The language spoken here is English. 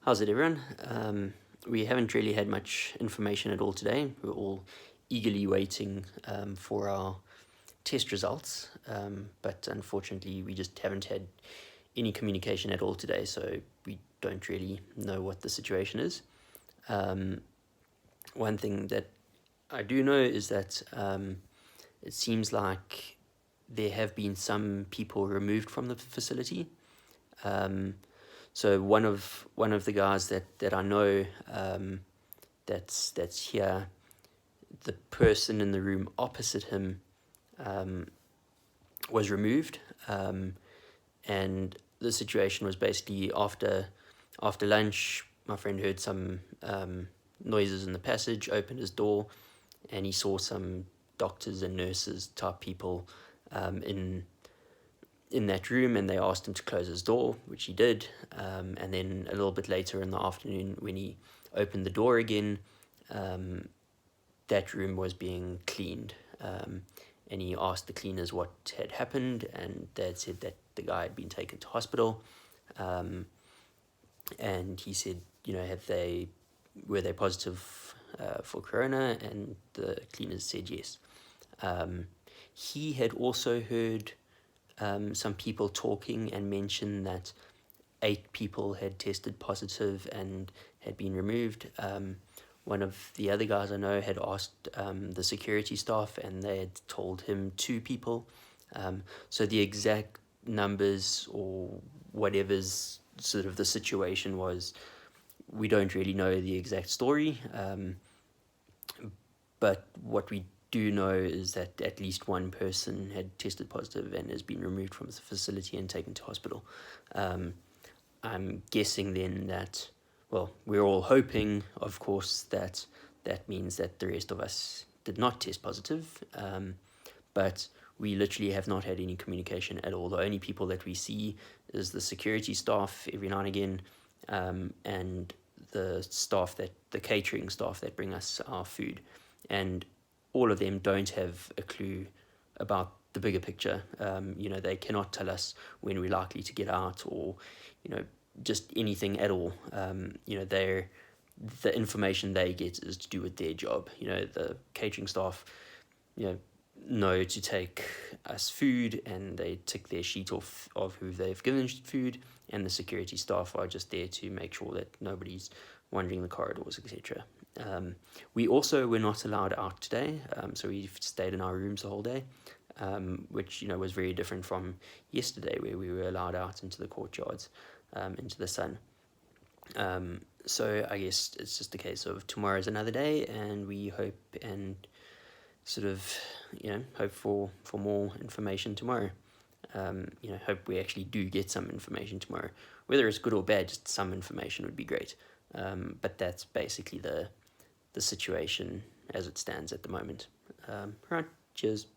How's it, everyone? We haven't really had much information at all today. We're all eagerly waiting for our test results, but unfortunately we just haven't had any communication at all today, so we don't really know what the situation is. One thing that I do know is that it seems like there have been some people removed from the facility. So one of the guys that I know that's here, the person in the room opposite him was removed, and the situation was basically after lunch. My friend heard some noises in the passage, opened his door, and he saw some doctors and nurses type people in that room, and they asked him to close his door, which he did. And then a little bit later in the afternoon, when he opened the door again, that room was being cleaned. And he asked the cleaners what had happened, and they had said that the guy had been taken to hospital. And he said, were they positive for corona? And the cleaners said yes. He had also heard some people talking and mentioned that 8 people had tested positive and had been removed. One of the other guys I know had asked the security staff, and they had told him 2 people. So the exact numbers or whatever's sort of the situation was, we don't really know the exact story. But what we do know is that at least one person had tested positive and has been removed from the facility and taken to hospital. I'm guessing then that, well, we're all hoping, of course, that means that the rest of us did not test positive, but we literally have not had any communication at all. The only people that we see is the security staff every now and again, and the catering staff that bring us our food. And all of them don't have a clue about the bigger picture. They cannot tell us when we're likely to get out, or, just anything at all. The information they get is to do with their job. The catering staff, know to take us food, and they tick their sheet off of who they've given food, and the security staff are just there to make sure that nobody's wandering the corridors, etc. We also were not allowed out today, so we've stayed in our rooms the whole day, which was very different from yesterday, where we were allowed out into the courtyards, into the sun. So I guess it's just a case of tomorrow's another day, and we hope and sort of hope for more information tomorrow. Hope we actually do get some information tomorrow. Whether it's good or bad, just some information would be great. But that's basically the situation as it stands at the moment. Right, cheers.